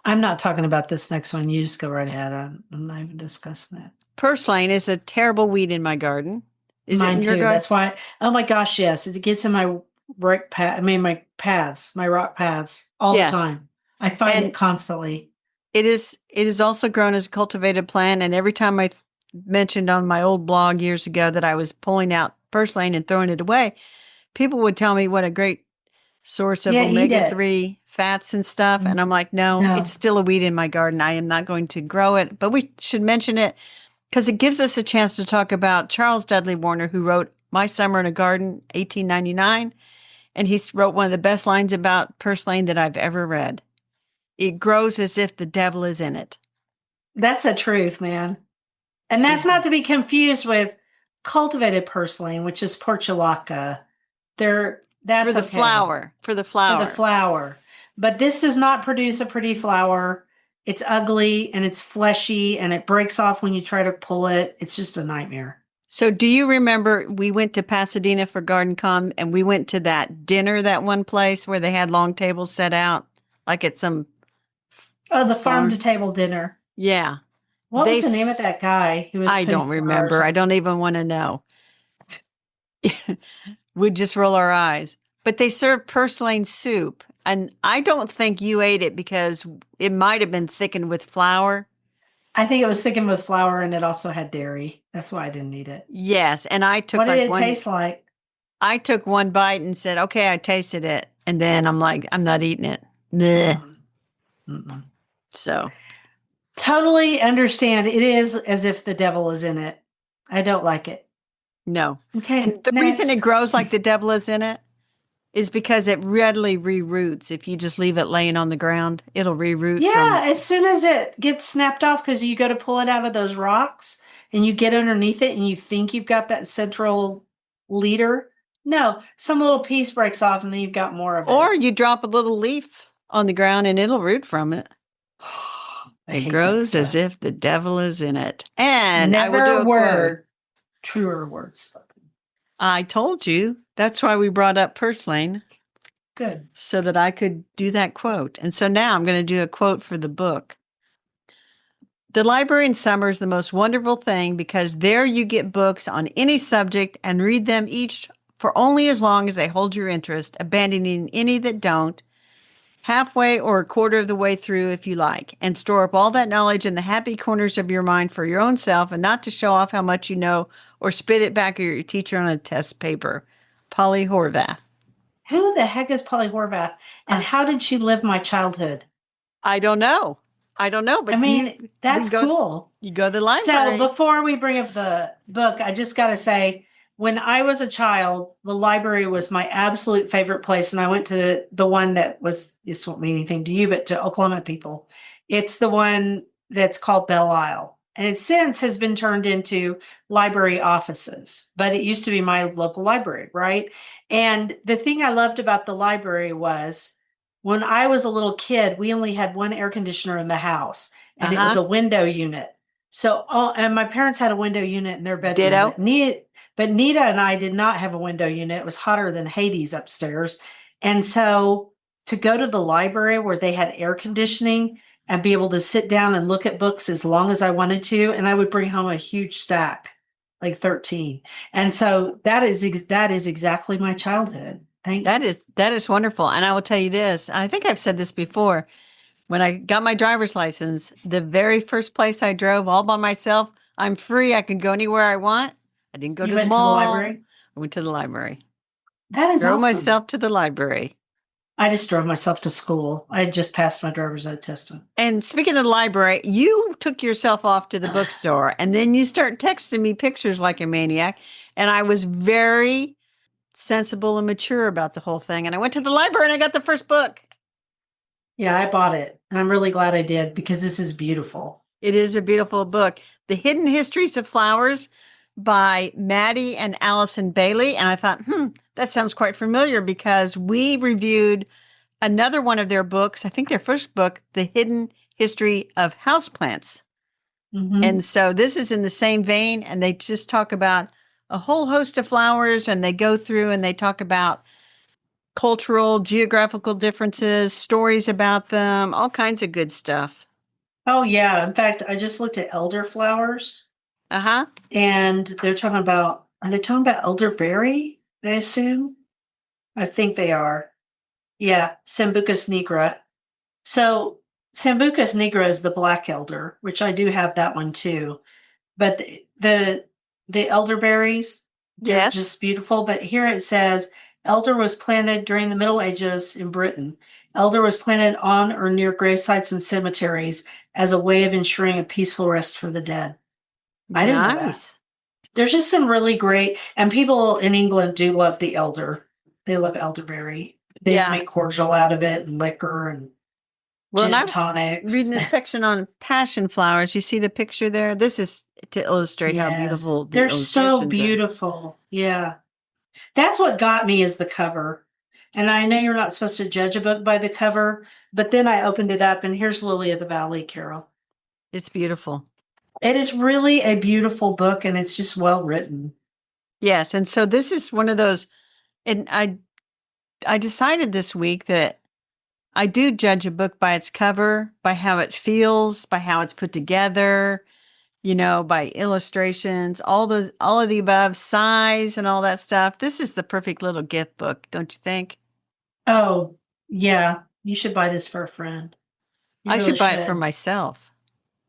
I'm not talking about this next one. You just go right ahead. I'm not even discussing that. purslane is a terrible weed in my garden. Is it Mine in your too. garden? That's why. Oh my gosh, yes, it gets in my brick path. I mean, my paths, my rock paths, all the Yes. time. I find it And constantly. it is also grown as a cultivated plant. And every time I mentioned on my old blog years ago that I was pulling out purslane and throwing it away, people would tell me what a great source of Yeah, eat omega it. 3 fats and stuff. And I'm Mhm. like, no, it's No, still a weed in my garden. I am not going to grow it. But we should mention it because it gives us a chance to talk about Charles Dudley Warner, who wrote My Summer in a Garden, 1899. And he wrote one of the best lines about purslane that I've ever read. It grows as if the devil is in it. that's the truth, man. And that's not to be confused with cultivated purslane, which is portulaca. For That's the okay flower, for the for the flower. flower. But this does not produce a pretty flower. It's ugly and it's fleshy and it breaks off when you try to pull it. It's just a nightmare. So do you remember we went to Pasadena for Garden Com and we went to that dinner, that one place where they had long tables set out, like at some Oh, the farm to farm? table dinner. Yeah. What They, was the name of that guy who was I putting don't flowers remember. I on? don't even want to know. We'd just roll our eyes. But they served purslane soup. And I don't think you ate it because it might have been thickened with flour. I think it was thickened with flour and it also had dairy. That's why I didn't eat it. Yes, and What did it taste like? I took one bite and said, "Okay, I tasted it." And then I'm like, I'm not eating it. Bleh. Mm-mm. Mm-mm. So, Totally understand. It is as if the devil is in it. I don't like it. no. Okay, And the reason it next. grows like the devil is in it is because it readily reroots. If you just leave it laying on the ground, it'll reroot Yeah, from. as soon as it gets snapped off, because you go to pull it out of those rocks and you get underneath it and you think you've got that central leader. No, some little piece breaks off and then you've got more of Or it. you drop a little leaf on the ground and it'll root from it. I It hate that grows as stuff. if the devil is in it. And I will Never do a a quote. word, truer words. I told you. That's why we brought up purslane, Good. so that I could do that quote. And so now I'm going to do a quote for the book. The library in summer is the most wonderful thing because there you get books on any subject and read them each for only as long as they hold your interest, abandoning any that don't, halfway or a quarter of the way through if you like, and store up all that knowledge in the happy corners of your mind for your own self and not to show off how much you know or spit it back at your teacher on a test paper. Polly Horvath. Who the heck is Polly Horvath and Uh, how did she live my childhood? I don't know. I But mean, we that's go cool. you go to the So library. before we bring up the book, I just got to say, when I was a child, the library was my absolute favorite place. And I went to the one that was, this won't mean anything to you, but to Oklahoma people, it's the one that's called Belle Isle. And it since has been turned into library offices, but it used to be my local library, right? And the thing I loved about the library was when I was a little kid, we only had one air conditioner in the house and it was Uh-huh. a window unit. So, and my parents had a window unit in their bedroom, Ditto. but Nita and I did not have a window unit. It was hotter than Hades upstairs. And so to go to the library where they had air conditioning and be able to sit down and look at books as long as I wanted to, and I would bring home a huge stack, like 13. And so that is exactly my childhood. Thank That is wonderful. And I will tell you this. I think I've said this before. When I got my driver's license, the very first place I drove all by myself, I'm free. I can go anywhere I want. I didn't go you to the went to the mall. library. I went to the library. That is Drove awesome. myself to the library. I just drove myself to school. I had just passed my driver's ed test. And speaking of the library, you took yourself off to the bookstore and then you start texting me pictures like a maniac. And I was very sensible and mature about the whole thing. And I went to the library and I got the first book. Yeah, I bought it. And I'm really glad I did because this is beautiful. It is a beautiful book. The Hidden Histories of Flowers by Maddie and Allison Bailey. And I thought, that sounds quite familiar because we reviewed another one of their books, I think their first book, The Hidden History of Houseplants. Mm-hmm. And so this is in the same vein, and they just talk about a whole host of flowers, and they go through and they talk about cultural, geographical differences, stories about them, all kinds of good stuff. Oh, yeah. In fact, I just looked at elderflowers Uh-huh. and are they talking about elderberry? I assume? I think they are. Yeah, Sambucus nigra. So Sambucus nigra is the black elder, which I do have that one too. But the elderberries, they're Yes. just beautiful. But here it says elder was planted during the Middle Ages in Britain. Elder was planted on or near gravesites and cemeteries as a way of ensuring a peaceful rest for the dead. I didn't know that. Nice. There's just some really great, and people in England do love the elder. They love elderberry. They Yeah. make cordial out of it and liquor and Well, and gin I and was tonics. reading a section on passion flowers. You see the picture there? This is to illustrate how Yes, beautiful the they're so illustrations are. beautiful. Yeah. That's what got me is the cover. And I know you're not supposed to judge a book by the cover, but then I opened it up and here's Lily of the Valley, Carol. It's beautiful. It is really a beautiful book and it's just well written. Yes. And so this is one of those, and I decided this week that I do judge a book by its cover, by how it feels, by how it's put together, by illustrations, all of the above, size and all that stuff. This is the perfect little gift book, don't you think? Oh, yeah. You should buy this for a friend. You I really should buy it for should. myself.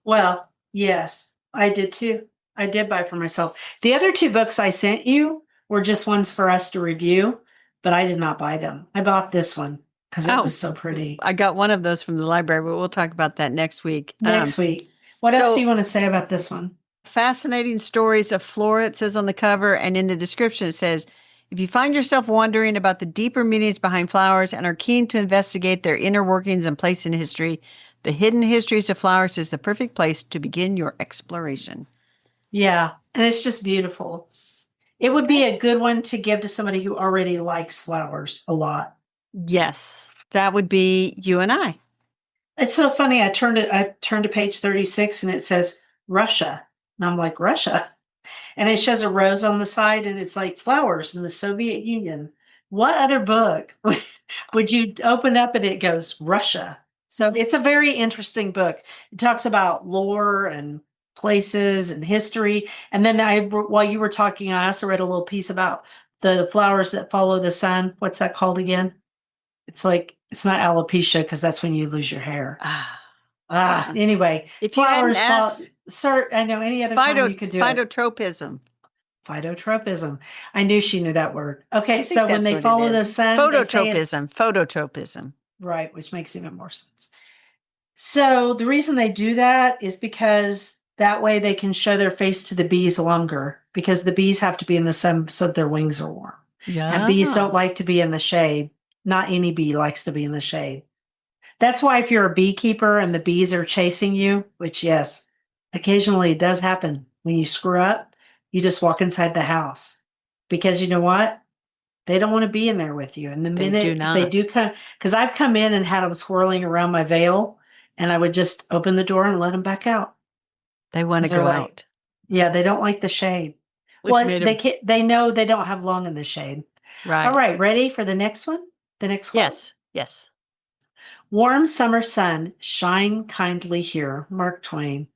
Well, Yes, I did too. I did buy for myself. The other two books I sent you were just ones for us to review, but I did not buy them. I bought this one because it was Oh, so pretty. I got one of those from the library, but we'll talk about that next week. Next week. What else do you So want to say about this one? fascinating stories of flora, it says on the cover, and in the description it says, if you find yourself wondering about the deeper meanings behind flowers and are keen to investigate their inner workings and place in history, the hidden histories of flowers is the perfect place to begin your exploration. Yeah, and it's just beautiful. It would be a good one to give to somebody who already likes flowers a lot. Yes, that would be you and I. It's so funny. I turned to page 36 and it says Russia. And I'm like, Russia? And it shows a rose on the side and it's like flowers in the Soviet Union. What other book would you open up and it goes Russia? So it's a very interesting book. It talks about lore and places and history. And then while you were talking, I also read a little piece about the flowers that follow the sun. What's that called again? It's like, it's not alopecia because that's when you lose your hair. Anyway, If you hadn't flowers fall. asked, Sir, I know any other time you could do it. phytotropism. Phytotropism. I knew she knew that word. Okay, I think so when that's they what it follow the is. sun, they say it Phototropism. right, which makes even more sense. So the reason they do that is because that way they can show their face to the bees longer because the bees have to be in the sun so their wings are warm. Yeah. And bees don't like to be in the shade. Not any bee likes to be in the shade. That's why if you're a beekeeper and the bees are chasing you, which yes, occasionally it does happen when you screw up, you just walk inside the house because you know what? They don't want to be in there with you. And the They do minute if they not. do come, because I've come in and had them swirling around my veil, and I would just open the door and let them back out. They want to 'Cause they're go like, out. yeah, they don't like the shade. We've Well, made they them can, they know they don't have long in the shade. All right. right, ready for the next one? The next quote. Yes. Yes. Warm summer sun, shine kindly here, Mark Twain.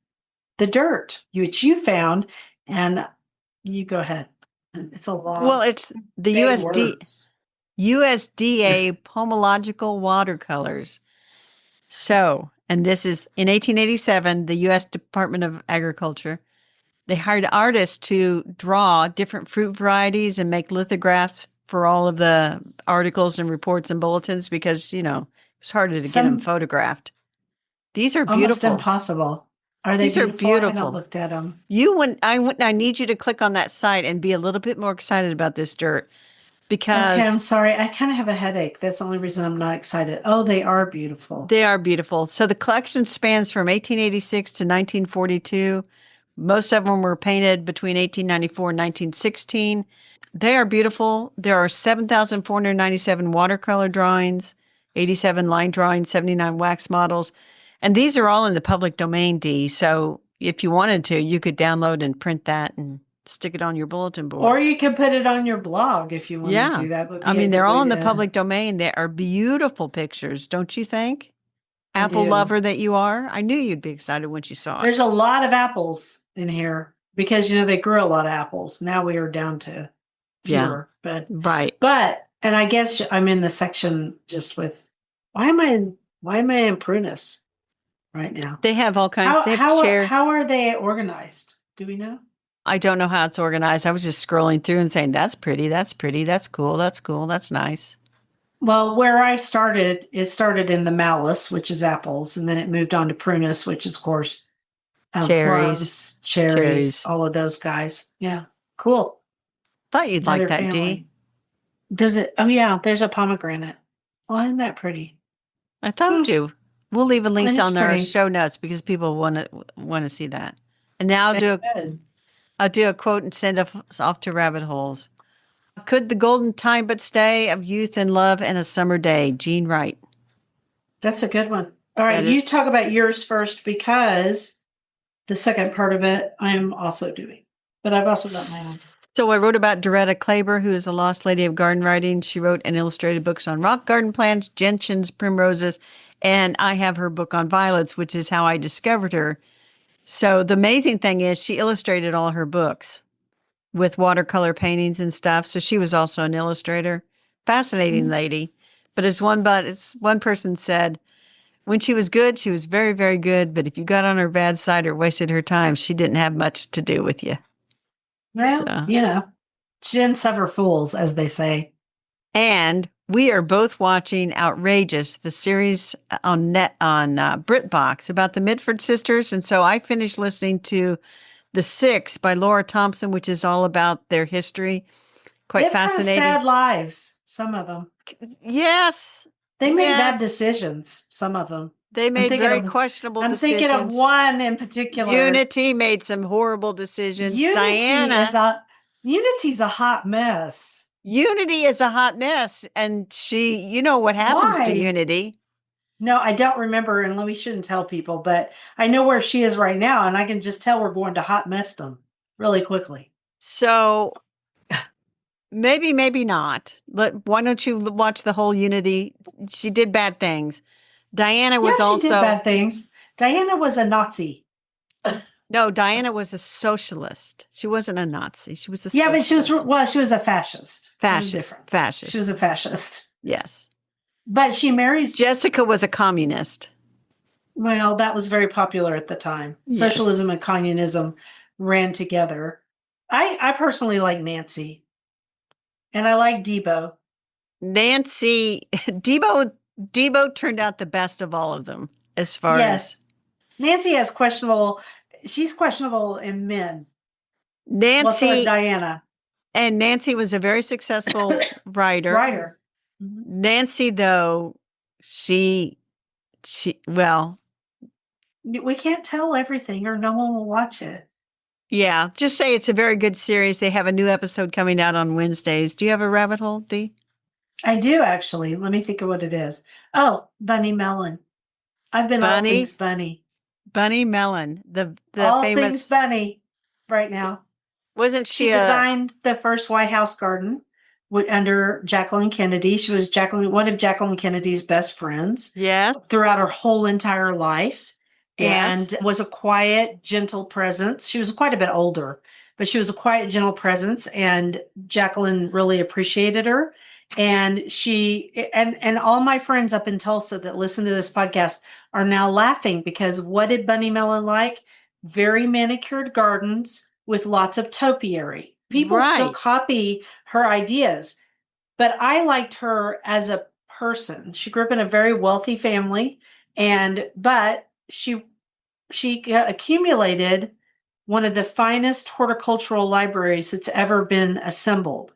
The dirt, which you found, and you go ahead. It's a Well, long, it's the big words. USDA pomological watercolors. So, and this is in 1887, the U.S. Department of Agriculture. They hired artists to draw different fruit varieties and make lithographs for all of the articles and reports and bulletins because, it's harder to get them Some photographed. These are almost beautiful. impossible. Are they These are beautiful? I haven't beautiful. looked at them. I need you to click on that site and be a little bit more excited about this dirt Okay, I'm because sorry. I kind of have a headache. That's the only reason I'm not excited. Oh, they are beautiful. they are beautiful. So the collection spans from 1886 to 1942. Most of them were painted between 1894 and 1916. They are beautiful. There are 7,497 watercolor drawings, 87 line drawings, 79 wax models. And these are all in the public domain, Dee. So if you wanted to, you could download and print that and stick it on your bulletin board. Or you could put it on your blog if you wanted Yeah. to. That would I be a mean, good they're all way in the to. public domain. They are beautiful pictures, don't you think? I Apple do. lover that you are. I knew you'd be excited when you saw it. There's a lot of apples in here because they grew a lot of apples. Now we are down to Yeah. fewer, but Right. and I guess I'm in the section just with why am I in Prunus right now? They have all kinds. How They have how are chair. how are they organized? Do we know? I don't know how it's organized. I was just scrolling through and saying, that's pretty, that's pretty, that's cool, that's cool, that's nice. Well, where I started, it started in the Malus, which is apples, and then it moved on to Prunus, which is, of course, Cherries, plums, cherries, cherries. all of those guys. Yeah, cool. Thought you'd like Another that, family. Dee. Does it? Oh, yeah, there's a pomegranate. Oh, isn't that pretty? I told Hmm, you. We'll leave a it link is on our pretty. show notes because people want to see that. And now Good. I'll do a quote and send us off to rabbit holes. Could the golden time but stay of youth and love and a summer day? Jean Wright. That's a good one. All right, That you is. talk about yours first because the second part of it I'm also doing, but I've also got my own. So I wrote about Doretta Claber, who is a lost lady of garden writing. She wrote and illustrated books on rock garden plants, gentians, primroses, and I have her book on violets, which is how I discovered her. So the amazing thing is she illustrated all her books with watercolor paintings and stuff. So she was also an illustrator. Fascinating lady. But as one person said, When she was good, she was very, very good. But if you got on her bad side or wasted her time, she didn't have much to do with you. Well, So, she didn't suffer fools, as they say. and we are both watching Outrageous, the series on BritBox about the Mitford sisters. And so I finished listening to The Six by Laura Thompson, which is all about their history. They Quite have kind of fascinating. sad lives, some of them. Yes. They made bad Yes. decisions, some of them. They made very questionable I'm decisions. thinking of one in particular. Unity made some horrible decisions. Unity's a hot mess. Unity is a hot mess. And you know what happens to Why? Unity. No, I don't remember, and we shouldn't tell people, but I know where she is right now, and I can just tell we're going to hot mess them really quickly. So maybe not. Why don't you watch the whole Unity? She did bad things. Diana was she did also bad things. Diana was a Nazi. No, Diana was a socialist. She wasn't a Nazi. She was a Yeah, but socialist. she was a fascist. Fascist. She was a fascist. Yes. But she marries Jessica was a communist. Well, that was very popular at the time. Yes. Socialism and communism ran together. I personally like Nancy. And I like Debo. Debo turned out the best of all of them as far as Nancy has she's questionable in men. Nancy. Well, so is Diana. And Nancy was a very successful writer. Mm-hmm. Nancy, though, well, we can't tell everything or no one will watch it. Yeah, just say it's a very good series. They have a new episode coming out on Wednesdays. Do you have a rabbit hole, Dee? I do, actually. Let me think of what it is. Oh, Bunny Mellon. I've been all things Bunny. Bunny Mellon, the all famous things Bunny right now. Wasn't she designed the first White House garden under Jacqueline Kennedy. She was one of Jacqueline Kennedy's best friends. Yes. Throughout her whole entire life. Yes. And was a quiet, gentle presence. She was quite a bit older, but she was a quiet, gentle presence. And Jacqueline really appreciated her. And and all my friends up in Tulsa that listen to this podcast are now laughing because what did Bunny Mellon like? Very manicured gardens with lots of topiary. People still copy her ideas, but I liked her as a person. She grew up in a very wealthy family, but she accumulated one of the finest horticultural libraries that's ever been assembled.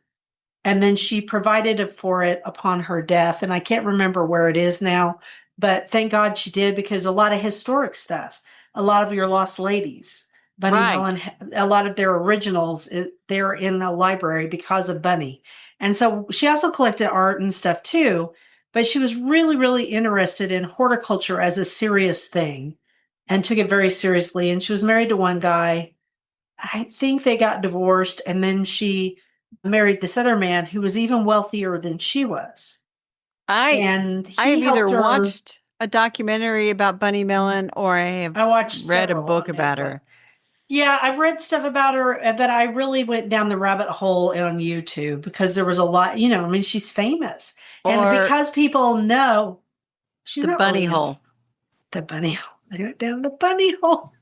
And then she provided for it upon her death. And I can't remember where it is now, but thank God she did, because a lot of historic stuff, a lot of your lost ladies, Bunny Mellon, a lot of their originals, they're in the library because of Bunny. And so she also collected art and stuff too, but she was really, really interested in horticulture as a serious thing and took it very seriously. And she was married to one guy. I think they got divorced, and then she married this other man who was even wealthier than she was. I have either watched a documentary about Bunny Mellon or I read a book about her. Yeah, I've read stuff about her, but I really went down the rabbit hole on YouTube because there was a lot, she's famous. And because people know she's the bunny hole. The bunny hole. I went down the bunny hole.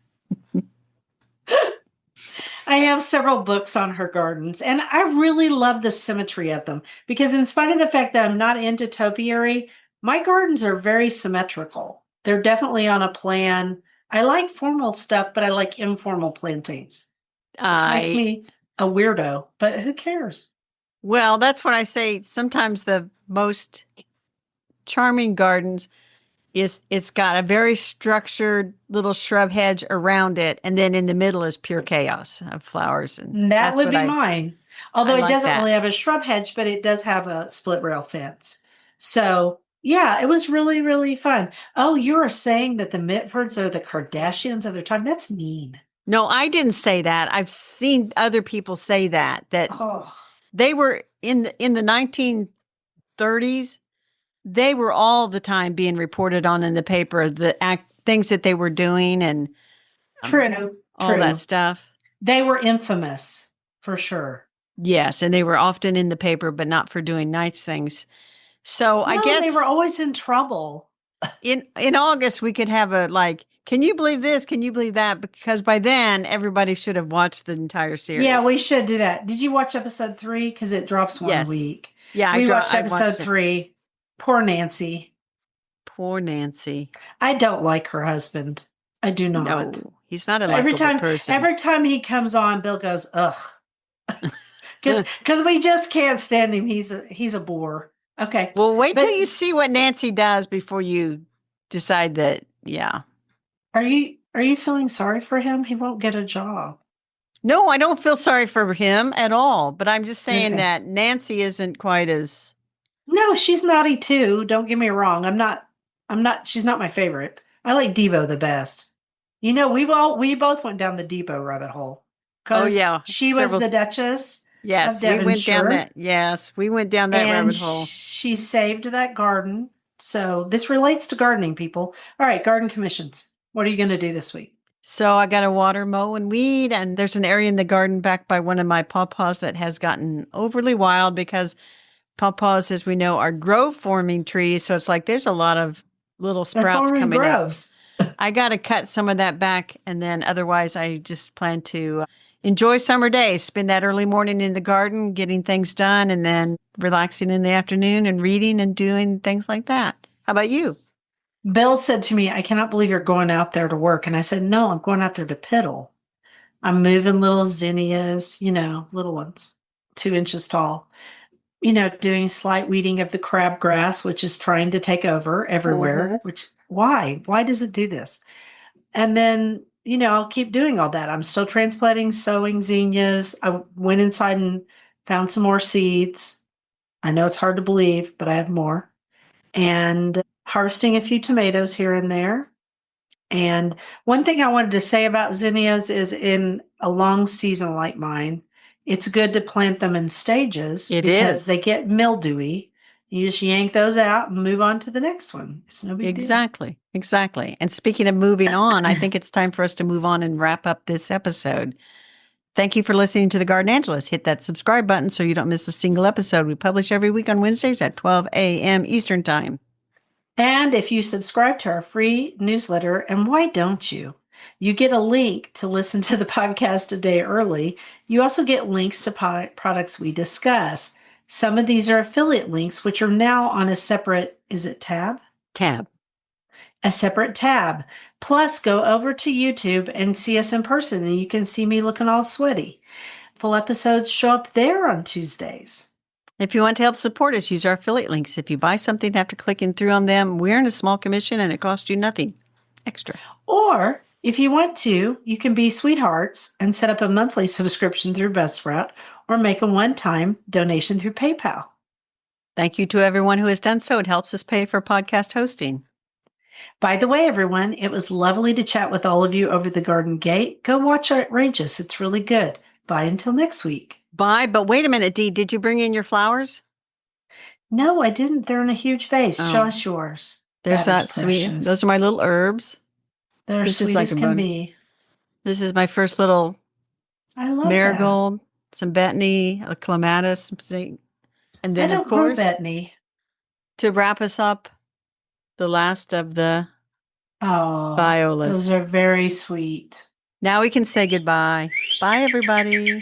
I have several books on her gardens, and I really love the symmetry of them because in spite of the fact that I'm not into topiary, my gardens are very symmetrical. They're definitely on a plan. I like formal stuff, but I like informal plantings, which makes me a weirdo, but who cares? Well, that's what I say. Sometimes the most charming gardens it's got a very structured little shrub hedge around it, and then in the middle is pure chaos of flowers. And that would be mine. Although it doesn't really have a shrub hedge, but it does have a split rail fence. So yeah, it was really, really fun. Oh, you were saying that the Mitfords are the Kardashians of their time. That's mean. No, I didn't say that. I've seen other people say that they were in the 1930s. They were all the time being reported on in the paper, things that they were doing and all that stuff. They were infamous for sure. Yes, and they were often in the paper, but not for doing nice things. So I guess they were always in trouble. in August we could have a like, can you believe this? Can you believe that? Because by then everybody should have watched the entire Yeah, series. we should do that. Did you watch episode 3? Because it drops one a Yes. week. Yeah, We watched I episode watched it. 3. Poor Nancy. Poor Nancy. I don't like her husband. I do not. No, he's not a Every likable time, person. every time he comes on, Bill goes, ugh. Because we just can't stand him. He's a bore. Okay. Well, wait till But you see what Nancy does before you decide that, yeah. are you feeling sorry for him? He won't get a job. No, I don't feel sorry for him at all, but I'm just saying Okay. that Nancy isn't quite as No, she's naughty too. Don't get me wrong. I'm not she's not my favorite. I like Debo the best. You know, we both went down the Debo rabbit hole. oh Because yeah, she was several the Duchess of yes, we went down Devonshire. that. Yes, we went down that And rabbit hole. she saved that garden. So this relates to gardening, people. All right, garden commissions. What are you going to do this week? So I got to water, mow, and weed, and there's an area in the garden back by one of my pawpaws that has gotten overly wild because pawpaws, as we know, are grove forming trees. So it's like there's a lot of little They're sprouts forming coming up. groves. I got to cut some of that back, and then otherwise, I just plan to enjoy summer days, spend that early morning in the garden, getting things done, and then relaxing in the afternoon and reading and doing things like that. How about you? Bill said to me, I cannot believe you're going out there to work. And I said, no, I'm going out there to piddle. I'm moving little zinnias, little ones, 2 inches tall, doing slight weeding of the crabgrass, which is trying to take over everywhere, Mm-hmm. which why? Why does it do this? And then, I'll keep doing all that. I'm still transplanting, sowing zinnias. I went inside and found some more seeds. I know it's hard to believe, but I have more. And harvesting a few tomatoes here and there. And one thing I wanted to say about zinnias is in a long season like mine, it's good to plant them in stages It because is. they get mildewy. You just yank those out and move on to the next one. It's no big deal. Exactly. Exactly. And speaking of moving on, I think it's time for us to move on and wrap up this episode. Thank you for listening to The Garden Angelist. Hit that subscribe button so you don't miss a single episode. We publish every week on Wednesdays at 12 a.m. Eastern Time. And if you subscribe to our free newsletter, and why don't you? You get a link to listen to the podcast a day early. You also get links to products we discuss. Some of these are affiliate links, which are now on a separate, is it tab? Tab. A separate tab. Plus, go over to YouTube and see us in person, and you can see me looking all sweaty. Full episodes show up there on Tuesdays. If you want to help support us, use our affiliate links. If you buy something after clicking through on them, we earn a small commission and it costs you nothing extra. Or if you want to, you can be sweethearts and set up a monthly subscription through Buzzsprout or make a one-time donation through PayPal. Thank you to everyone who has done so. It helps us pay for podcast hosting. By the way, everyone, it was lovely to chat with all of you over the Garden Gate. Go watch Outrageous. It's really good. Bye until next week. Bye. But wait a minute, Dee. Did you bring in your flowers? No, I didn't. They're in a huge vase. Show us yours. There's That that is sweet. precious. Those are my little herbs. They're This is sweet like as a can bun. be. This is my first little I love that. marigold, some betony, a clematis, and then I of don't grow course betony. to wrap us up, the last of the Oh, violas. those are very sweet. Now we can say goodbye. Bye, everybody.